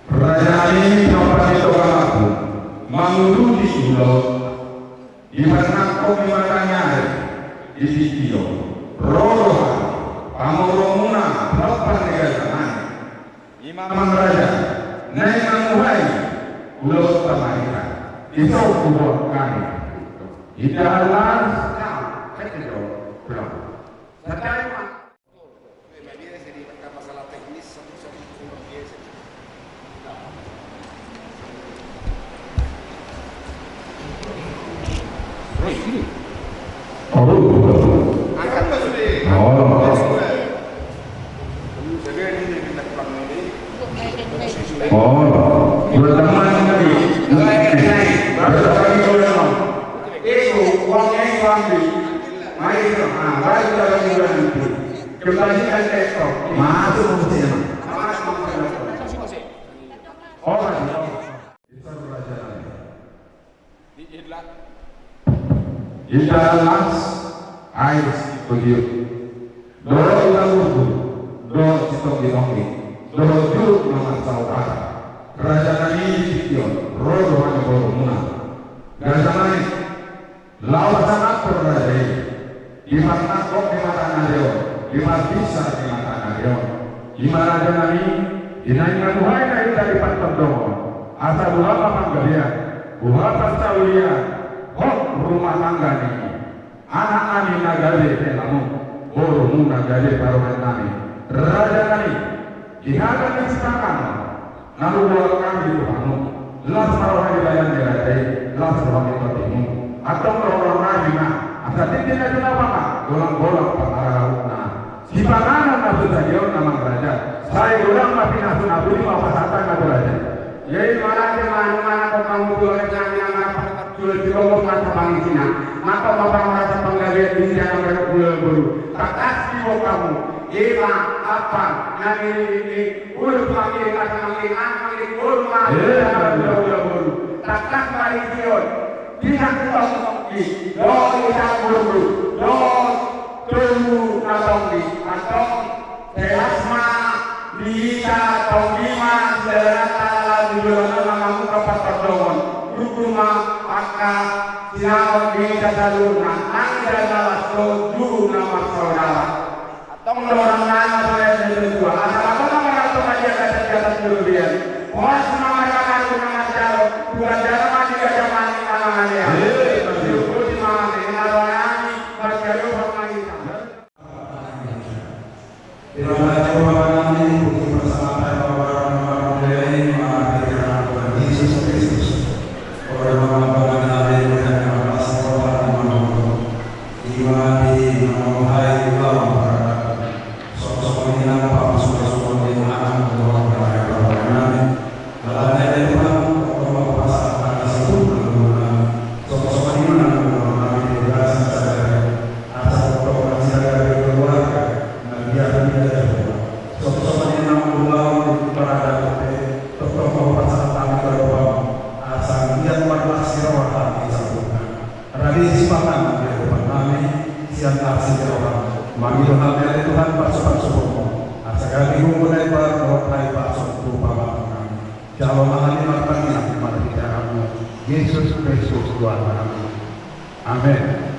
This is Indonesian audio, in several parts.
Kerajaan ini dapat ditolak aku, mangulu di Solo, di mana kau matanya di Sitio, Rodohan, Pamoromuna, Bapak Negara, Imam Raja, Naik Manguhai, Pulau Tamarika, itu kubur kami. Tidak alas, kecil, pulau. Sekarang masalah teknis satu-satu biasa. Angkat Mas Sudi. Jadi ini kita pulang ini. Dua teman tadi. Baru lagi dulu. Itu uangnya itu ambil. Mari kita, baru kita lagi nanti. Kembalikan tektok. Masuk musim. Masuk musim. Idalas air begitu. Doro ilang urdu, doro sitok ditongi, doro juruk nama saudara. Kerajaan ini dikion, rodo hanya berumuna. Kerajaan ini lawasan apa raja ini? Di mana kok di mata nadio, di mana bisa di mata nadio. Di mana raja ini? Inainya Tuhan itu dari pantai domo. Asal ulama panggalian, buatan saulian. Rumah tangga ini anak kami nagari telamu borumu nagari paruhan kami raja kami dihadirkan istakan lalu buat kami itu kamu las paruhan dibayar nerai las paruhan itu atau orang kami mah asal tidak kenapa mah bolang-bolang pangarahuna si panganan nabi saja nama raja saya ulang tapi nabi mau pasatan nabi raja jadi mana kamu boleh nyanyi apa jual di rumah mata pangcina maka bapak merasa penggalian di dalam mereka bulu tak kasih kamu ila apa nanti ini bulu panggil nanti bulu bulu tak kasih kion tidak tonggi lo tidak bulu lo tunggu tonggi atau telasma bisa tonggi mas serata di dalam namamu kapat terdongon rumah maka siapa bisa salurna anda adalah soju nama saudara atau orang nama saya berdua asal apa nama atau aja kata kata duluan orang nama kata nama jalo bukan jalo mati gajah mati nama dia itu di mana ini narayani berjaya bermain terima kasih Bapak ini untuk bersama Yesus Kristus Tuhan kami. Amin.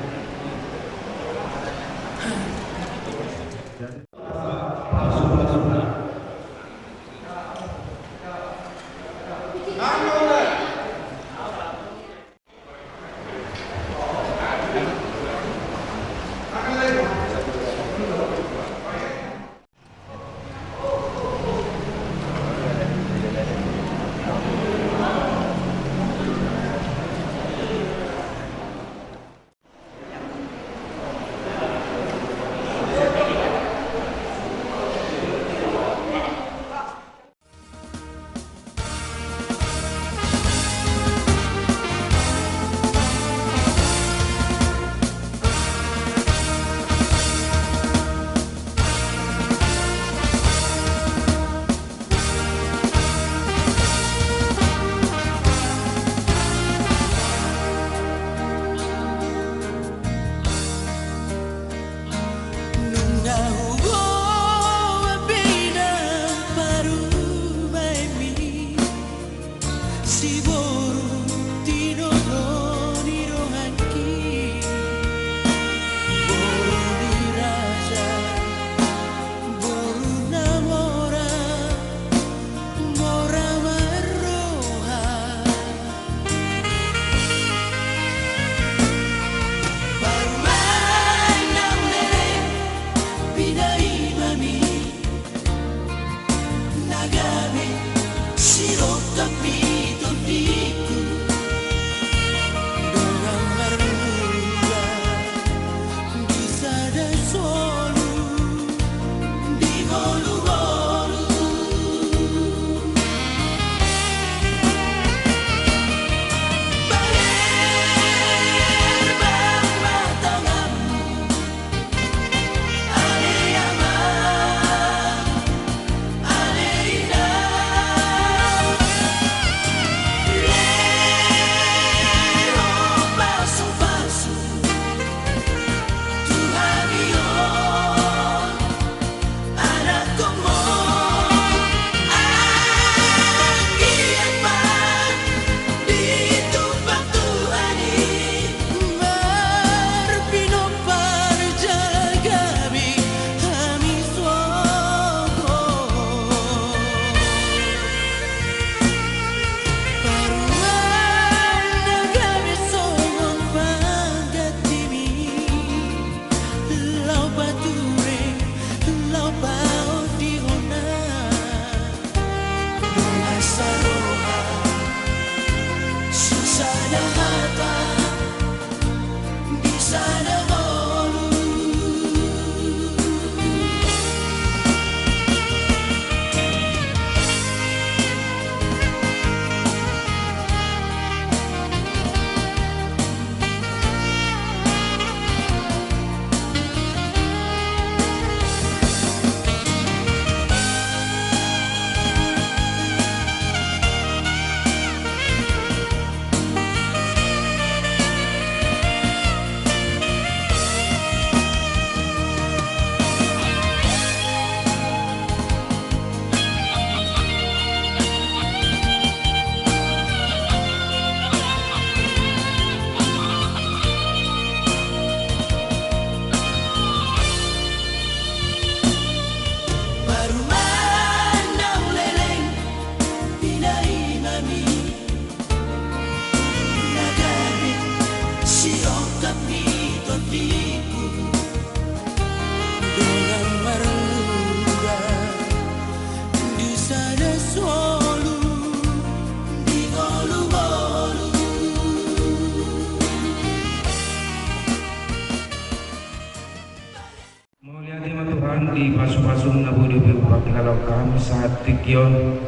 di pasu-pasung na budi berpakilalau kami saat tikion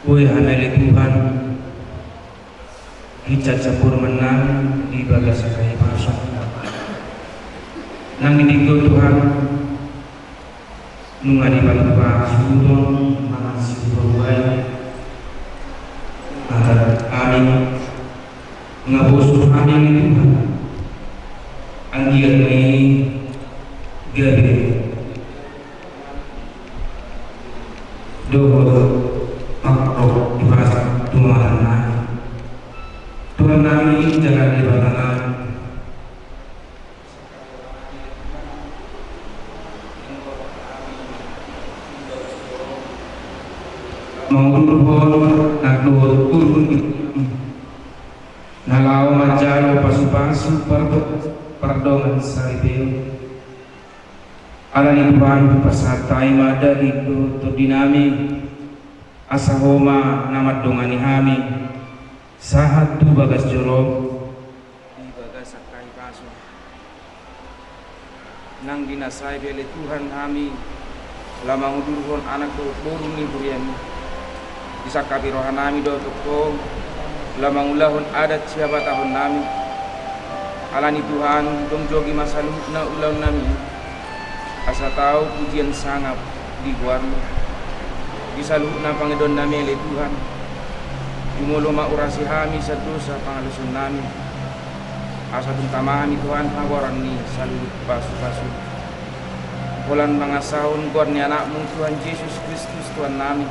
kue haneli Tuhan hicat campur menang di bagas sakai pasung nang ditinggo Tuhan nunga di balik pasudon manasi berubah agar kami ngabosuh amin Tuhan anggir ini gede doa makro di bahasa Tuhan nami jangan dibatalkan mengurus nak turun nalau majalo pasu-pasu perdongan salibeu alani Tuhan pasatai mada itu tu dinami asahoma nama dongani hami sahat tu bagas joro di bagas sakai pasu nang dinasai beli Tuhan kami lama ngudurhon anak tu burung ni buriani bisa kapi rohanami do toko lama ngulahon adat siapa tahun nami alani Tuhan dong jogi masalu na ulau nami asa tahu pujian sangap di guarmu bisa luhna pangedon nami oleh Tuhan jumolo maurasi hami sadosa pangalusun nami asa tuntamami Tuhan hawaran ni salut pasu-pasu bulan mangasahun guarni anakmu Tuhan Yesus Kristus Tuhan nami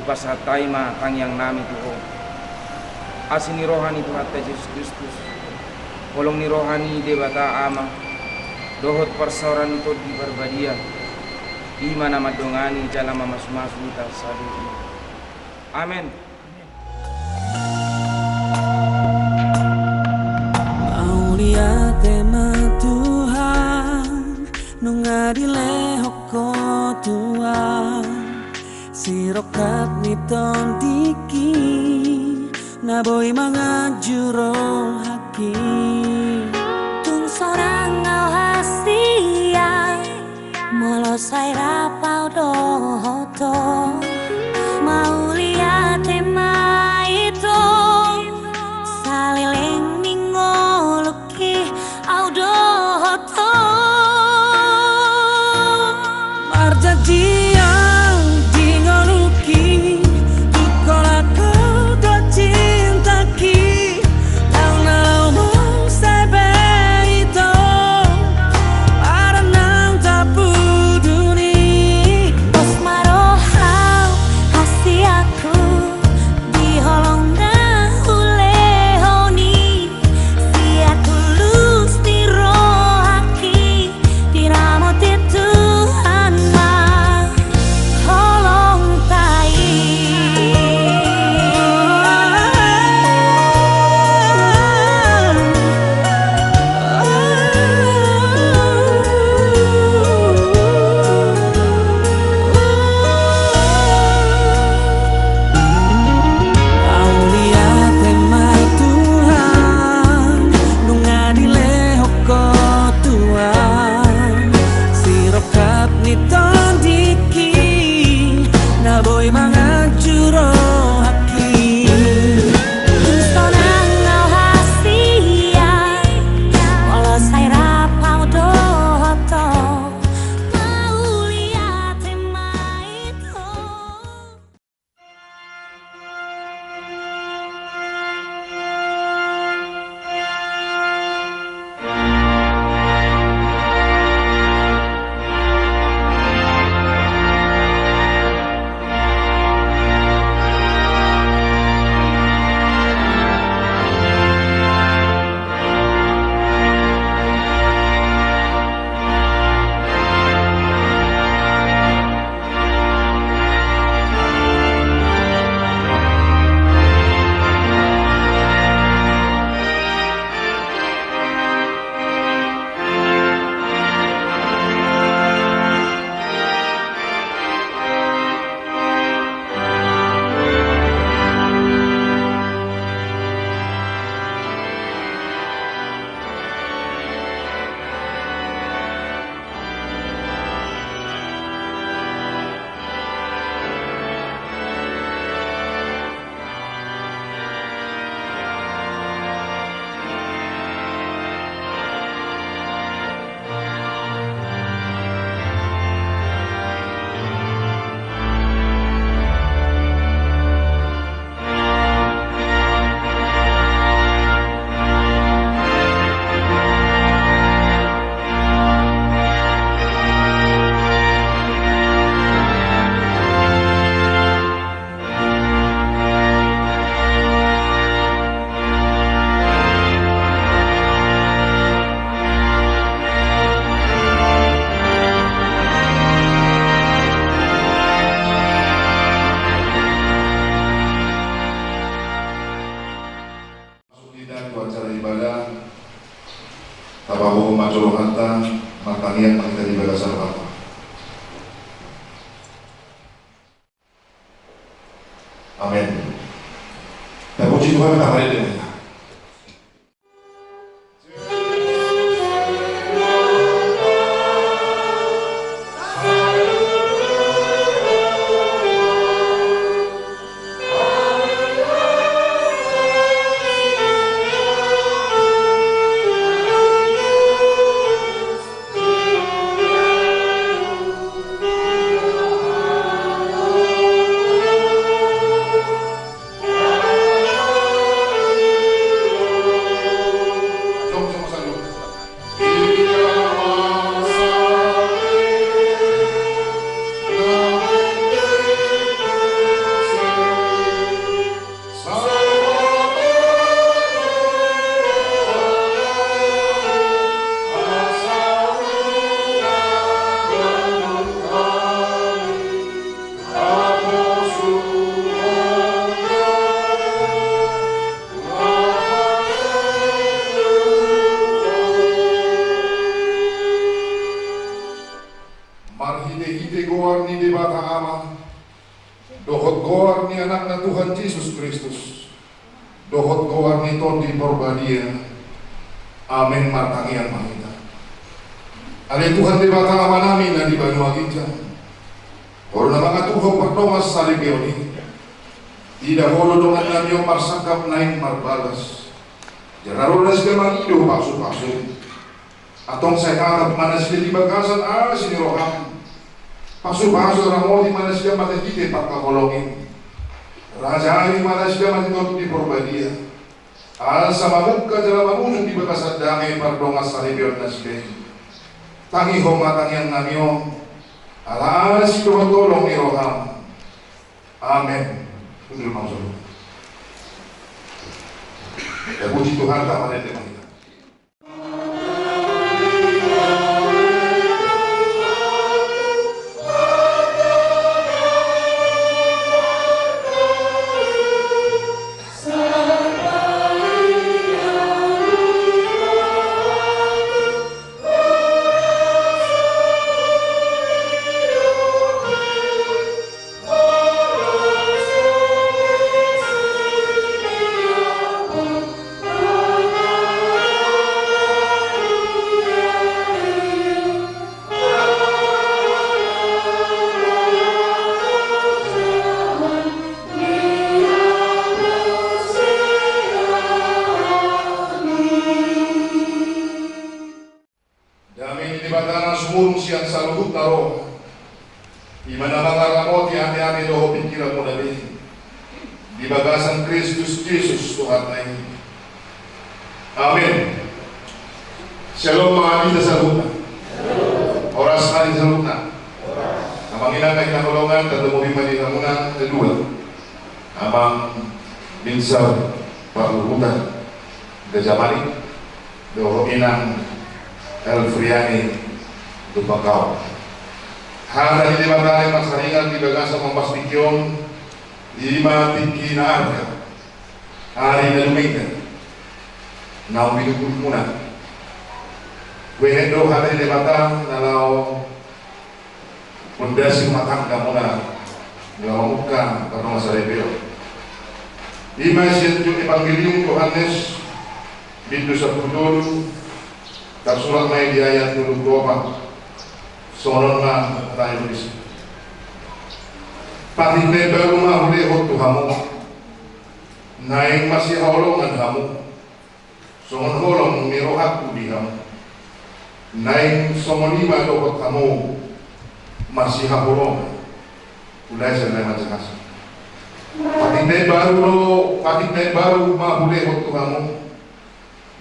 pasatai ma kang yang nami Tuhan. Asini rohani Tuhan Yesus Kristus. Kolong ni rohani debata ama. Dohot persauran itu di berbadia. Ima nama dongani jalan mamas-masu kita saduri. Amin. Mau lihat tema Tuhan nungadile hoko Tuhan sirokat niton tiki naboy mga juro haki tung sorang ngau hasia molosai rapau dohoto mau lihat tema itu saliling ningoluki audohoto marjadi yang dingoluki tukola kau cintaki lau mau sebe itu para nang tapu duni bos marohau hasi aku di holong dahulehoni sia tulus di rohaki di ramot Tuhan mah holong tai Aulia temai Tuhan nungadile hoko Tuhan sirokat niton diki naboy mga juro haki Tustonang ngau hasia molosai rapau dohoto mau lihat temai itu acara ibadah tabahu majuruhanta matanian kita ibadah sahabat. Amin. Dan puji Tuhan kita hari ini. Dohot goar ni anak na Tuhan Yesus Kristus. Dohot goar ni Tondi Porbadia. Amin martangian mahita. Ale Tuhan di batang amanami na di Banu Agijang. Oro na mga Tuhan pagdongas sa Libioni. Tidak holo dongan namyo marsakap naik marbalas. Jangan rodas ke mangido pasu-pasu. Atong saya harap mana sila di bagasan sini roham. Pasu-pasu ramo di mana sila mati dite pagkakolongin. Raja di mana sila mati tot di Porbadia. Al sama muka dalam mamusun di bagasan damai pardongas sa Libion na sila. Tangi homatang yang namyo. Ala si Tuhan tolong ni roham. Amin. Betul maksud. Ya puji Tuhan tak ada teman kita. Siang saluhut taro di mana mangaramot yang hati-hati doho pikiran mo nabi di bagasan Kristus Yesus Tuhan naik. Amin. Shalom mga abis sa salutna. Oras hari salutna. Amang ina kay nakulungan tatamo bimali na muna kedua. Amang binsar parurutan gajamani doho inang Elfriani lupa kau. Hari ini batang masaringan di bagasa mempastikan 5 tinggi narga. Hari ini lumingkan. Nau hidup muna. Wehendo hari ini batang nalau mendasi matang kamuna. Nalau muka karena masa rebel. 5 senjuk Evangelium Yohanes bintu 10 Kapsulat main di ayat 24. Soron na tayo bisa. Pati baru mah boleh waktu kamu. Naik masih holongan kamu. Songon holong mirohaku di kamu. Naik songon 5 dokot kamu masih holongan. Ulai saya macam kasih. Pati baru mah boleh waktu kamu.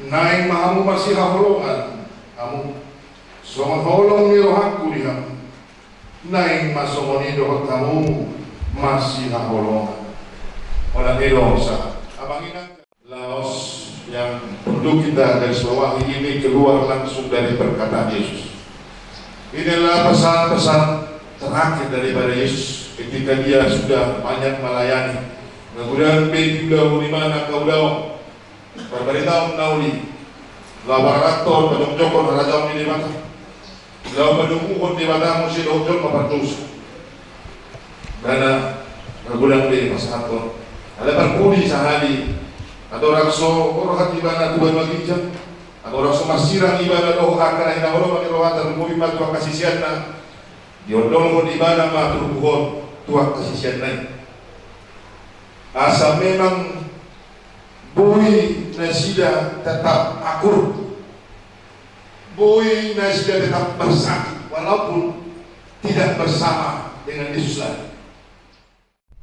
Naik mahamu masih holongan kamu. Songon holong mirohaku diham. Naing masongoni dohot kamu masih holongan. Orang Erosa. Abang ingat Laos yang untuk kita dari bawah ini keluar langsung dari perkataan Yesus. Inilah pesan-pesan terakhir daripada Yesus ketika dia sudah banyak melayani. Kemudian begitu di mana kau dah berberitahu nauli. Laborator penjokon raja ini mana? Lalu menunggu di mana musim ojol mempertus. Karena berbulan di masyarakat. Ada perkudi sehari. Atau rakso orang hati mana Tuhan magijam. Atau rakso masirang ibadah doh akan hina orang bagi roh dan mumi matu kasih siatna. Diodol di mana matu buhon tuak kasih siatna. Asal memang bui nasida tetap akur. Bui nasida tetap bersatu walaupun tidak bersama dengan Yesus lagi.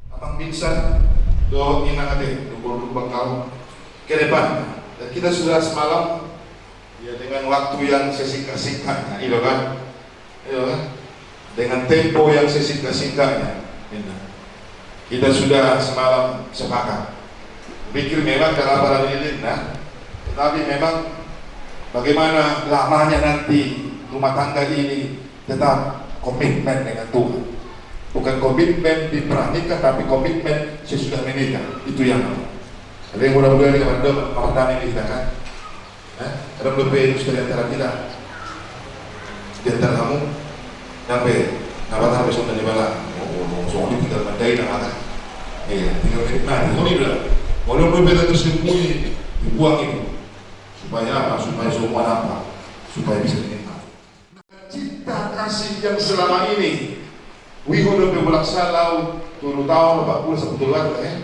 Abang bisa doa inangate dukul bakal ke depan. Dan kita sudah semalam ya dengan waktu yang sesingkat-singkatnya, itu kan? Dengan tempo yang sesingkat-singkatnya. Kita sudah semalam sepakat. Pikir memang kenapa para lilin, tetapi memang bagaimana lamanya nanti rumah tangga ini tetap komitmen dengan Tuhan. Bukan komitmen diperhatikan, tapi komitmen sesudah menikah. Itu yang ada yang mudah-mudahan kepada pertanyaan ini kita kan. Ada lebih di antara kita, di antara kamu sampai apa sampai sudah di bala. soalnya tinggal mandai nak makan. Tinggal menikmati. Soalnya bilang, walaupun beta tersembunyi dibuang itu, supaya apa? Supaya semua nampak, supaya bisa dinikmati. Cinta kasih yang selama ini, wihon lebih belaksalau, turun tahun 40 sebetulnya ya.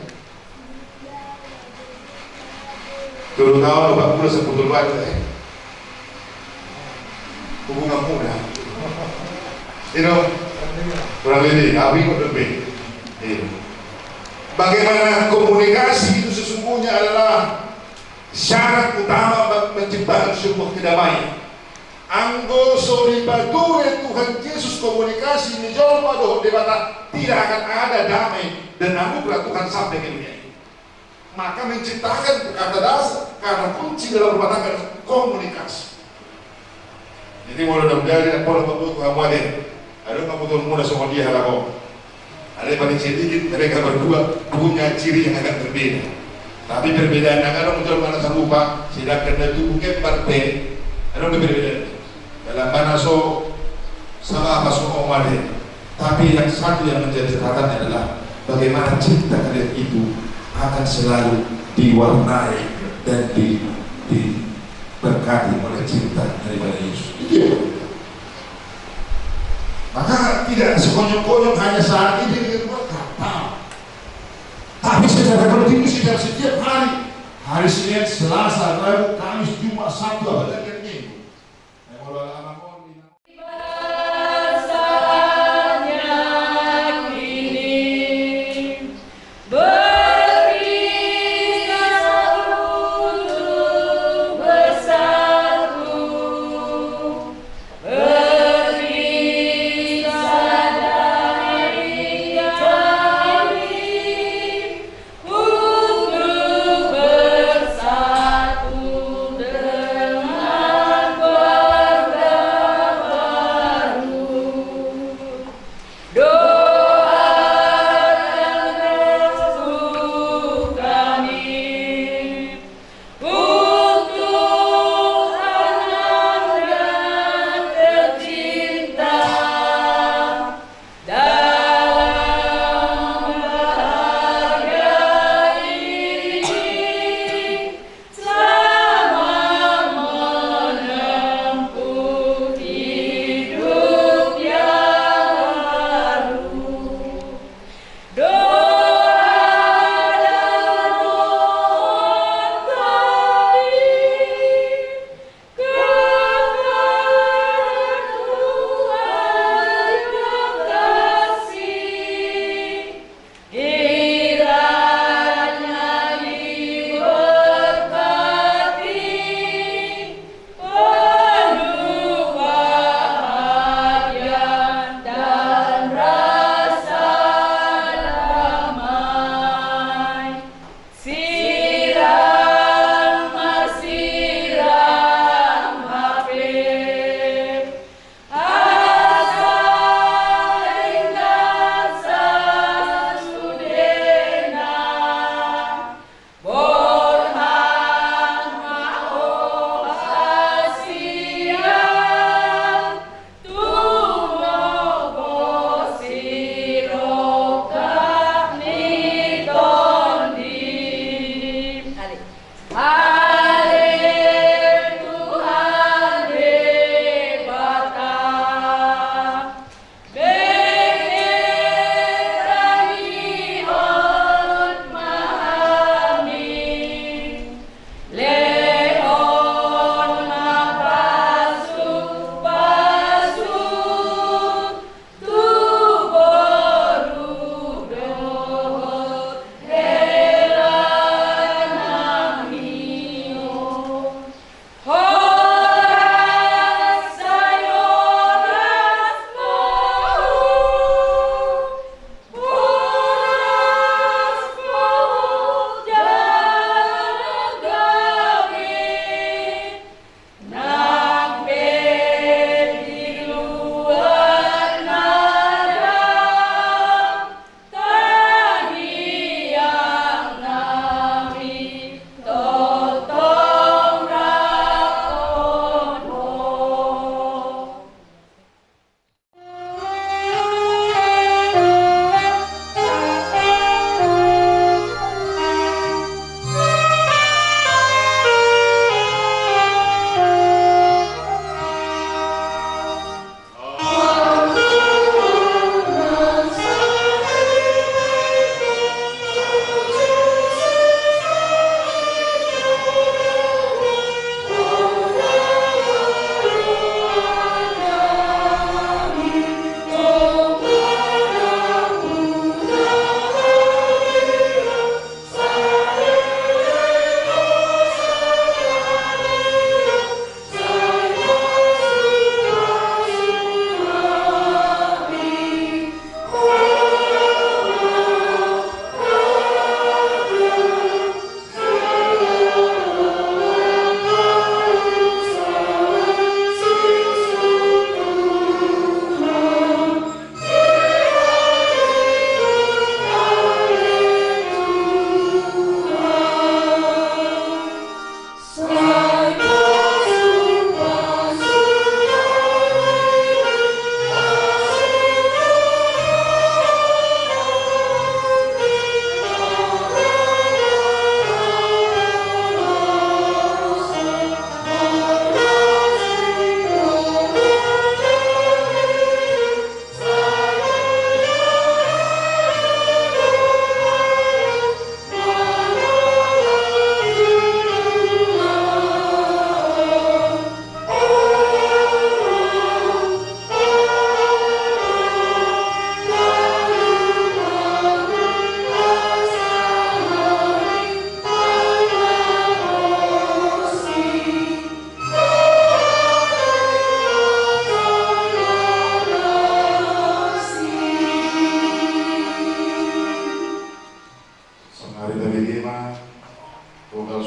Turun tahun 40 sebetulnya ya. Hubungan muda. Kurang lebih, kami lebih. Bagaimana komunikasi itu sesungguhnya adalah syarat utama menciptakan sebuah kedamaian. Anggo solibadure Tuhan Yesus komunikasi menjolma doh debata tidak akan ada damai dan anugerah Tuhan sampai ke dunia ini. Maka menciptakan kata dasar karena kunci dalam rumah tangga komunikasi. Jadi mulai dari pola bentuk kamu ada kamu tuh muda sama dia halago. Ada paling sedikit mereka berdua punya ciri yang agak berbeda. Tapi perbedaan kadang muncul mana serupa, sedangkan itu bukan partai. Ada perbedaan. Dalam mana sama apa omade. Tapi yang satu yang menjadi catatan adalah bagaimana cinta kalian itu akan selalu diwarnai dan diberkati oleh cinta daripada Yesus. Maka tidak sekonyong-konyong hanya saat ini berkata, tapi secara kontinus secara setiap hari Senin, Selasa, Rabu, Kamis, Jumat, Sabtu, dan Minggu. Bersatu dengan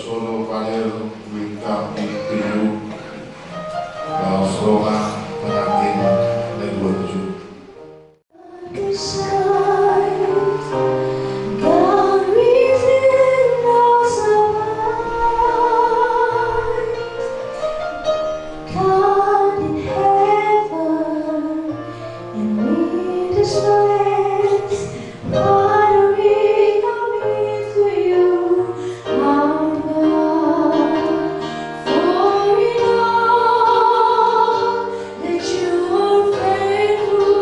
solo Valer Wika Piyu Kaos Roma Pengantin dan 27. God within us abide, God in heaven, and we the strength. Father, we commit to you, our God. For we know that you are faithful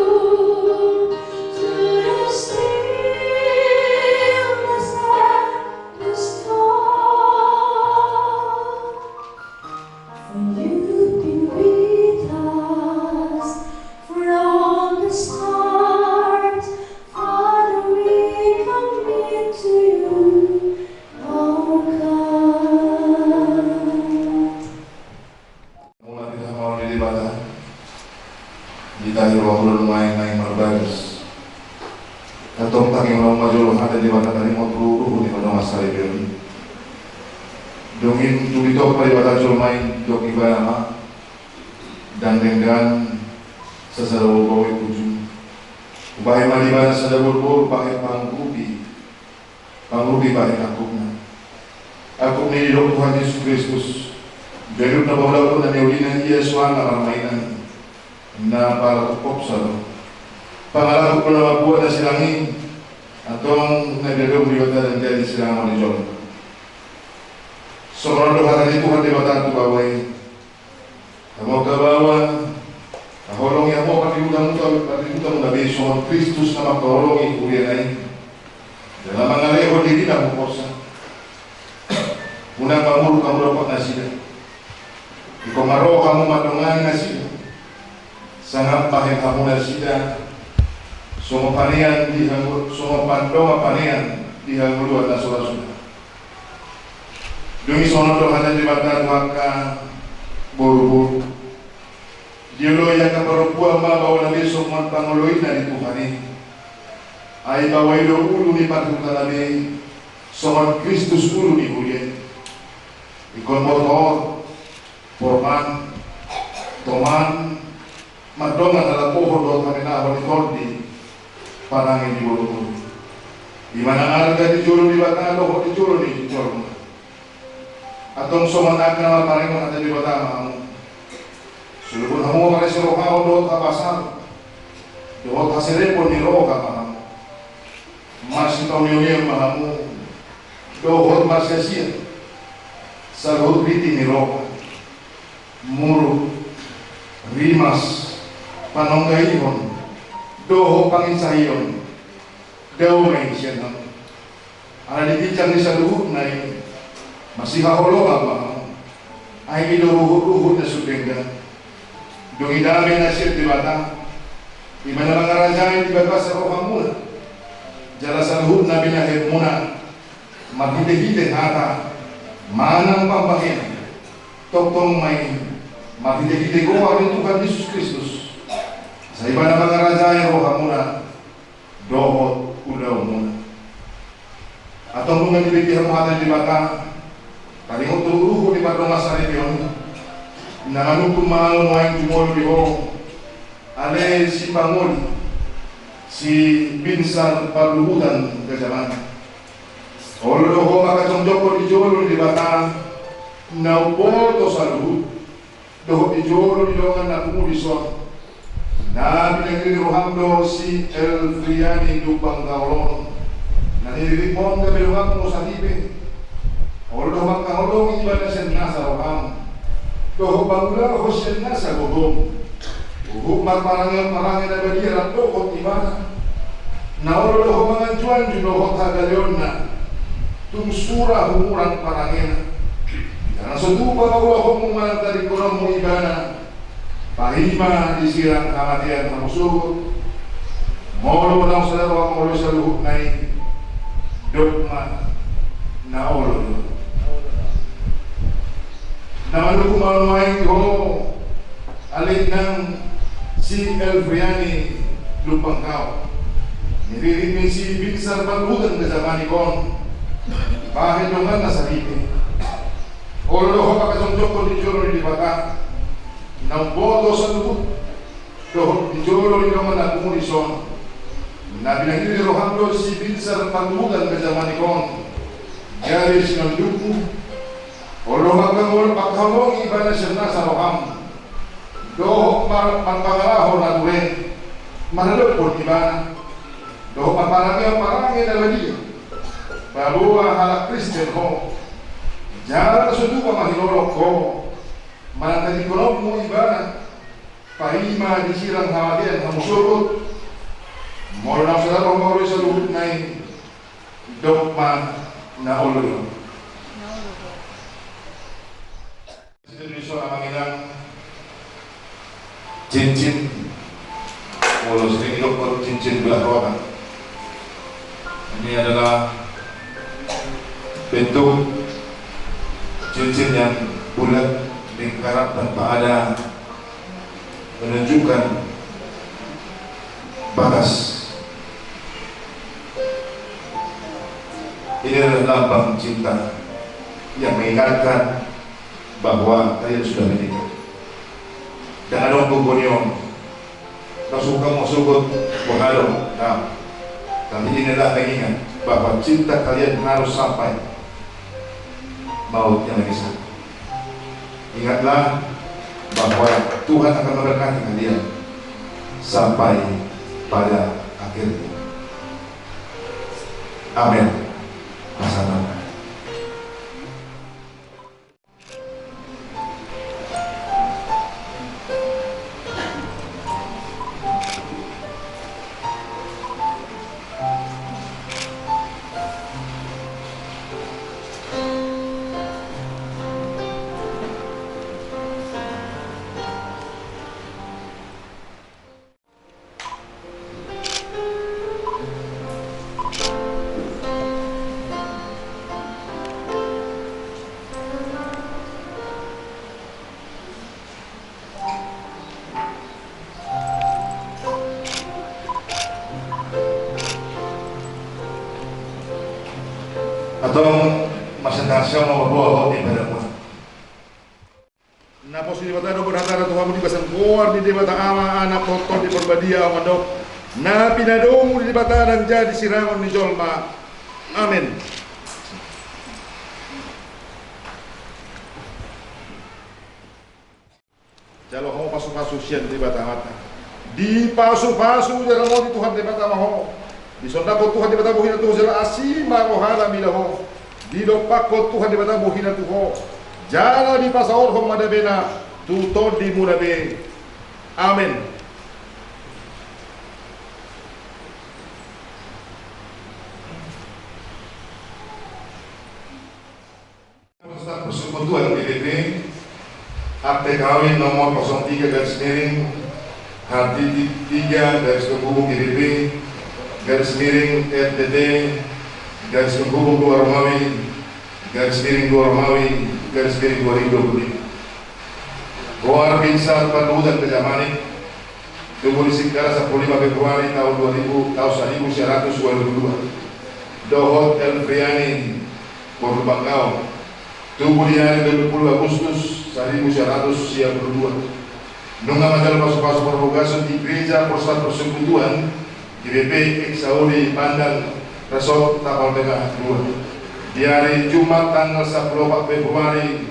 to the stillness and the storm. For you've been with us from the start. Father, we commit to you, our God. Mula kita mau dilibatkan di tahun waktu main merbagus. Katong tangi orang maju ada di mana tadi mau peluru di mana masa itu. Dongin tulito peribatan main dok ibadah dan dengan sesaru bawa ujung. Bahay maliban sa dabur bahay pangrubi bahay akupna. Akup ni Dok Tuhan Yesus Kristus. Gayon na bawala ko na niulinan iya suanga marmainan na para kupopsal. Pangalakot ko na mabuhat na silangin atong nagagaw biyota ng dyan silang manijon. So kung ano hatan ni Tuhan di batang tubaway. Amo kabawan, kahulong yan mo, kalimutan mo na beso ang Kristus na magkahulong ikulian ay. Dalam mga leho, hindi na mo porsa. Unang mamuro ka mo dapat na sila. Ikaw maro ka mo matungay na sila. Sangampahin ka mo na sila. Sumapanian, sumapandong apanian, dihanguluan na sura-sura. Dumi sono doon ka na di bata ka buru-buru. Diyo yang kaparupuan mabaw na besok magpanguloy na ni Tuhan ay baway do ulo ni patutan namin soman Kristus ulo ni Juliet. Ikon motor, porman, toman, madongan na lapoho do kami na ni Tordi panangin di buru. Di mana arga di jolo di bata do di jolo ni jolo. Atong soman agna maparingon at di bata maamu. Sulubun hamu kare si rohao doot kapasal, doot hasirepon ni roh kapaham. Mas ikaw niyo mahamu, doot masyasia, sagot riti ni roh, muru, rimas, panonggayihon, doho panginsahiyon, daw may siyanam. Ala dibicang ni sa luhut na yun, masih hahologa mahamu, ay iluruhut-ruhut na sudenggan. Dong idami na siya di bata. Di mana mga rajain di bata sa rohang muna. Jala sa luhut na binahid muna. Mahide-hide hata. Manang pambahin. Toktong may mahide-hide ko ang Tuhan Yesus Kristus. Sa iba na mga rajain rohang muna. Dohot ulaw muna. Atong mga nilitihan mo hata di bata. Kalingot turuho di bata masarip yun. Nanganong kumalo ngayon tumolo di ho ale si Pangol si Binsar Paluhutan kajaman olo ho makatongdoko di jolo di bata na upoto sa luhut doho di jolo di longan na kumuliso na pinagriruhando si Elfriani Dupang Gaulon na niliripon kami luhang mo sa tipe olo makahulong iba na siya nasa rohang doho bangula hosen na sa gobong. Uhuk marangin na badiran doho timana. Naolo doho mga juan doho tagalion na. Tumsura humurang parangin. Karena setupa bahwa hukum tadi kurang mo ibana. Pahima disirang kamatian na musuh. Molo lang sa dalawa molo sa luhuk na dokma naolo. Naman ko malumain ko alin ng si Elfriani Lupangkaw. Nirinig si Binsar Paluhutan na zaman ni Kon. Bakit yung nga nasa lipi? Olo pakasonjoko di jolo di bata. Nang bodo sa lubut. Doh di jolo di naman nakumu di son. Nabilang ini rohando si binsar pangmudan ke zaman ikon. Jari sinang duku. Olo pakhamong ibana sirna sa roham. Doh pangpangalaho na duwe. Manalot po ibana. Doh pangparangin na lagi. Baluwa halak Kristen ho. Jangan sudu pa mahilolok ko. Manatagi kolom mo ibana. Paima disirang hawadian hamusurut. Moro na sa tatong moro sa luhut na dokma na ulo. Indonesia amanginang cincin. Molo sering dokter cincin belah roda. Ini adalah bentuk cincin yang bulat, lingkaran tanpa ada menunjukkan batas. Ini adalah lambang cinta yang mengingatkan bahwa kalian sudah menikah. Dan ada hubungan kasuka mo sugot buhalo. Nah, tapi inilah mengingat bahwa cinta kalian harus sampai maut yang mengisah. Ingatlah bahwa Tuhan akan memberkati kalian sampai pada akhirnya. Amin. Pasangan. Atau masing-masing membawa ibadah pun. Na posibilidad no berhadap Tuhan di basan kuar di debata ama anak kotor di perbadia amadok. Na pinadomu di debata dan jadi sirangon ni jolma. Amin. Jalo ho pasu-pasu sian di debata mata. Di pasu-pasu jalo mo di Tuhan di debata maho. Di sondako Tuhan di bata buhina tuho jala asima rohana milaho. Di dopako Tuhan di bata buhina tuho. Jala di pasaor ho madabena tuto di munabe. Amin. Ustaz Persekutuan PDP akte kawin nomor 03/3/3 PDP garis miring RTT garis penghubung 2 Romawi garis miring 2 Romawi garis miring 2025 Goar Binsar Pandudan Kejamanik Dubuli Sikara 15 Februari tahun 1922 Dohot El Friani Korbangkau Dubuli hari 20 Agustus 1922 Nunga Majal Pasu-Pasu Perbogasan di Gereja Persatuan Persekutuan GBP Eksauri Pandang Resort Tapal Tengah 2 di hari Jumat tanggal 14 Februari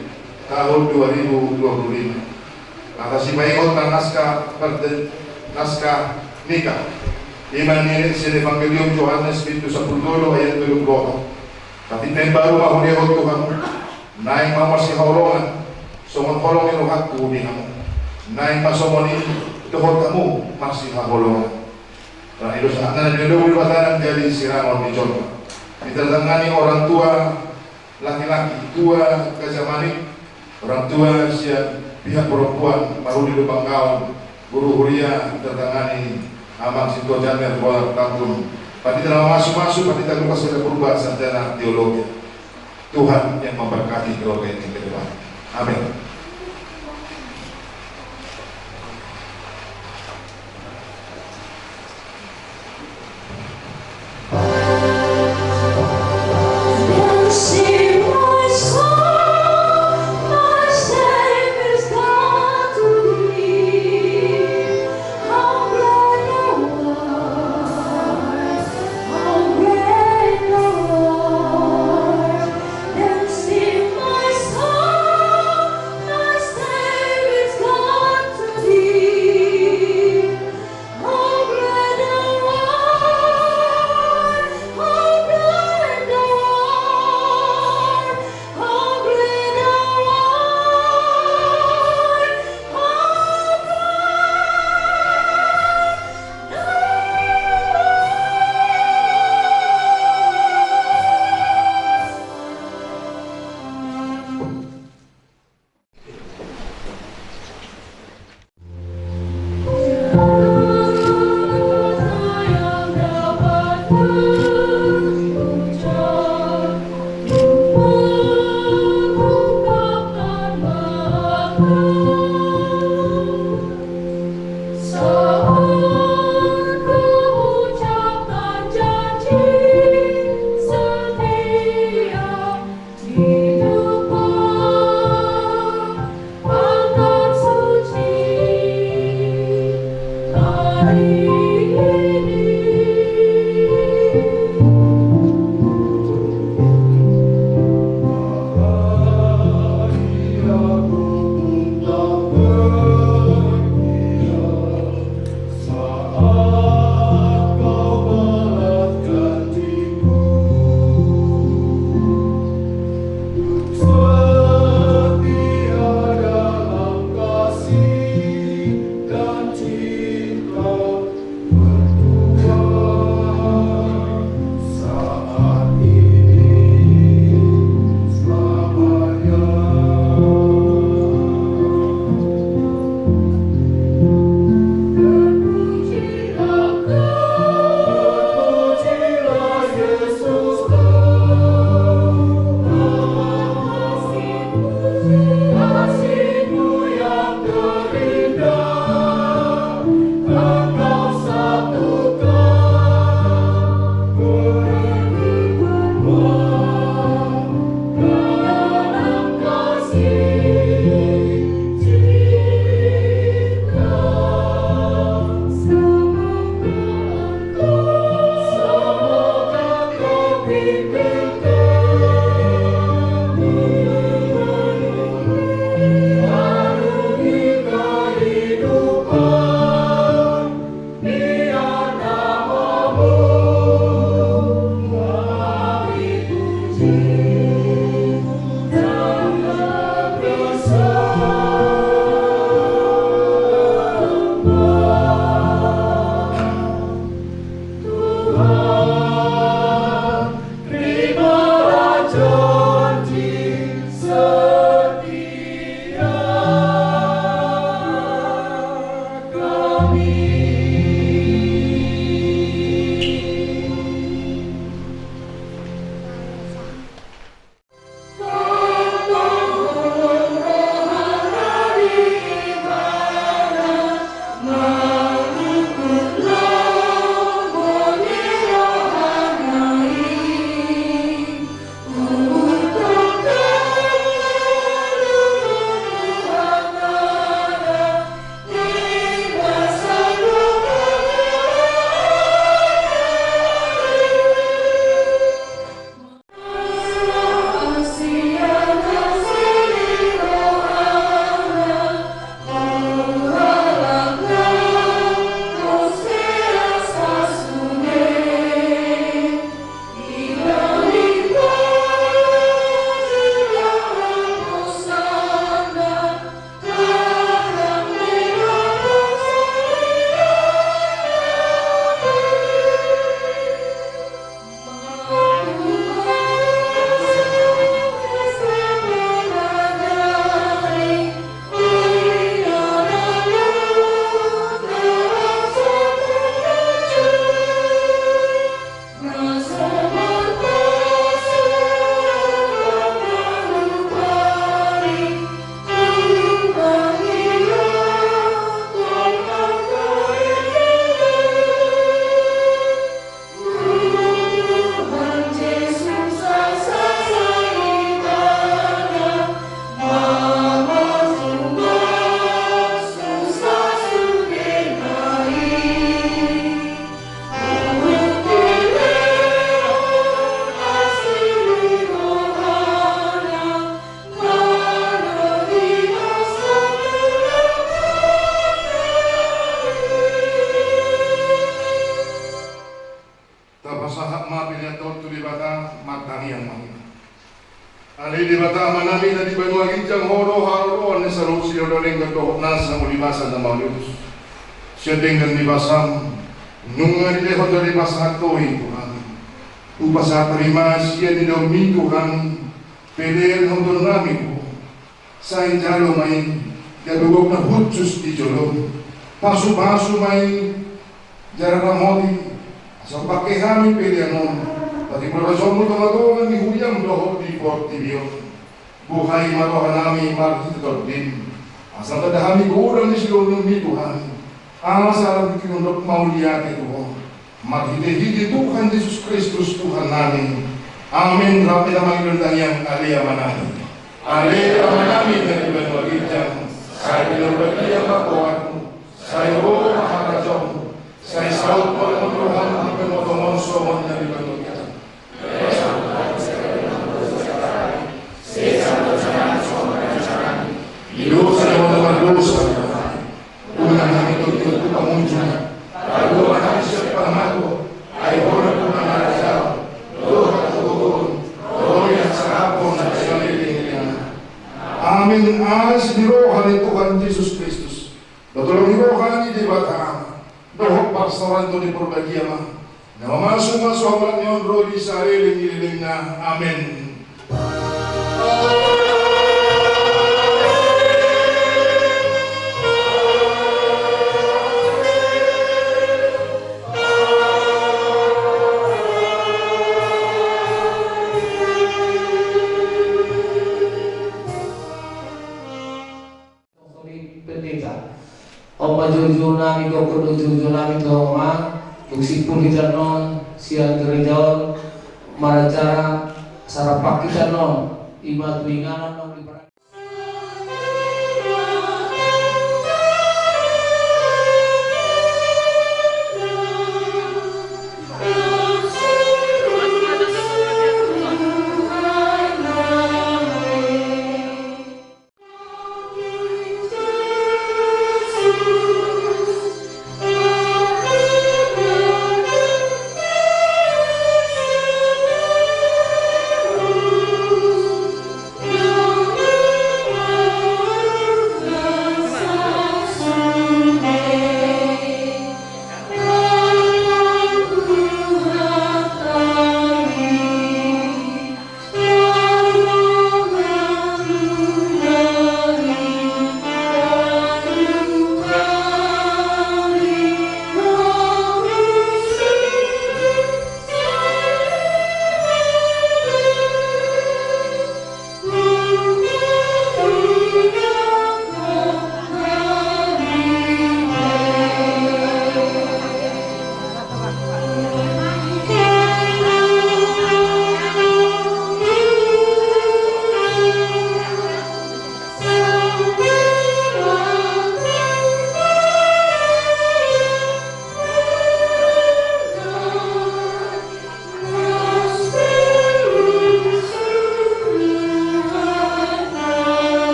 tahun 2025 atas ibaikot dan naskah nikah iman ini isi Evangelium Yohanes pintu 10 ayat 20 tapi baru mahuniahot Tuhan naing mamasi haulongan somon kolong iruhat kubihamu naing masomoni dohot kamu masih haulongan. Nah, itu saatnya dulu dibatakan jadi sirangon di Jolma. Ditangani orang tua laki-laki tua Kajamanik, orang tua siap pihak perempuan baru di Lubangkau, guru huria ditangani amang situ jamer bola tampun. Pada dalam masuk-masuk pada dalam sudah berubah sarjana teologi. Tuhan yang memberkati keluarga ini ke depan. Amin. Sing my song Ali di bata manami na di banua ginjang horo haruan ni saruk siyo doling gato nasa ulibasan na maulus. Siya dengan dibasam nunga di lehot dari basahan tohin Tuhan. Upasa terima siya di domin Tuhan. Peder honton nami po. Sa jalo main jadugok na hutsus di jolo. Pasu-pasu main jarang modi. Sa pakihami peder non. Pati profesor mo tumatungan ni Huyam doho di Portibio. Buhay marohan namin martitod din. Asal tadahami kurang ni silunong ni Tuhan. Ang masalang kinunok mauliyate Tuhan. Maghiti-hiti Tuhan Jesus Kristus Tuhan namin. Amin. Rapi na magilundang yang aliyah manahin. Aliyah manamin na iban magitang. Sa pinagbagiya makuhan. Sa iyo makarajong. Sa isaw po ng Tuhan ang pimotomonso mo na iban magitang. Dosa yang melakukan dosa, Tuhan kami tuntut pengunjung. Lalu kami siapa malu, ayo orang Tuhan ada jauh. Doa Tuhan, doa yang serapun dan selilingnya. Amin. As dirohani Tuhan Yesus Kristus. Betul dirohani di batang. Doa pasaran itu diperbagian. Nama masuk orang yang roh di selilingnya. Amin. Opa jujur nami ko kudu jujur nami to ma tuksipun kita non siang gerejol maracara sarapak kita non iba tuinganan non di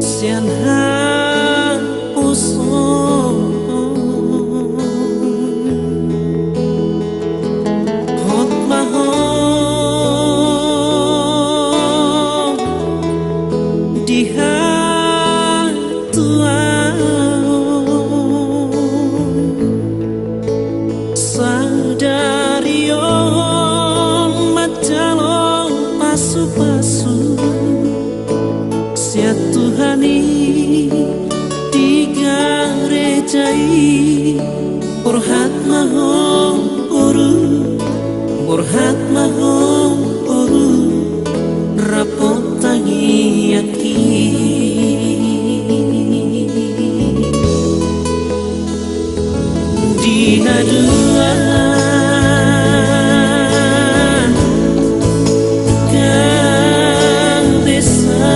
Sian han usong hot mahong diha tuang sadarion macalong pasu-pasu sia Tuhani tiga rejai burhat mahong uru rapot tangi aki dihaduan kang desa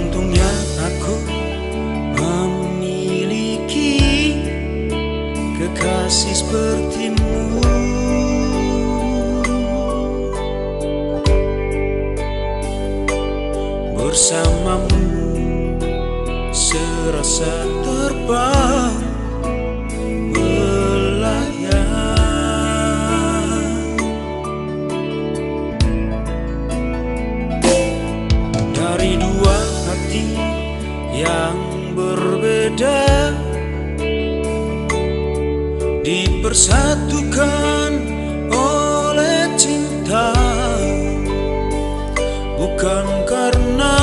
Untungnya aku memiliki kekasih sepertimu. Bersamamu serasa terbang melayang. Dari dua hati yang berbeda dipersatukan oleh cinta, bukan karena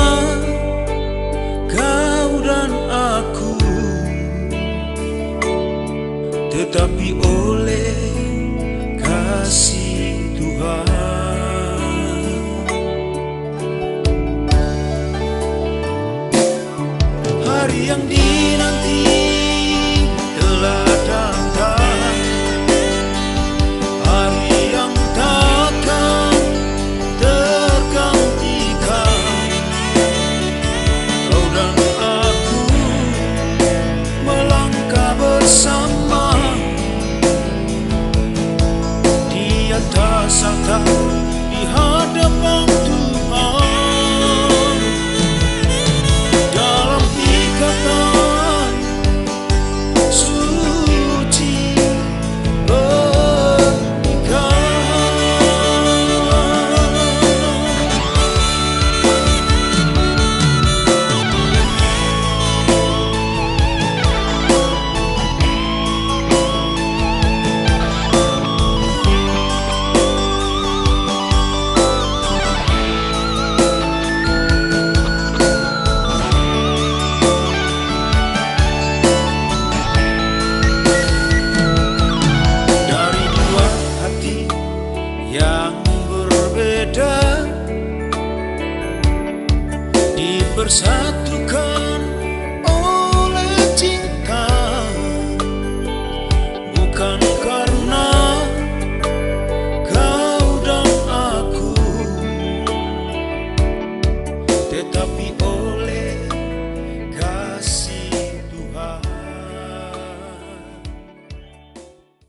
kau dan aku, tetapi oleh kasih Tuhan. Hari yang dinanti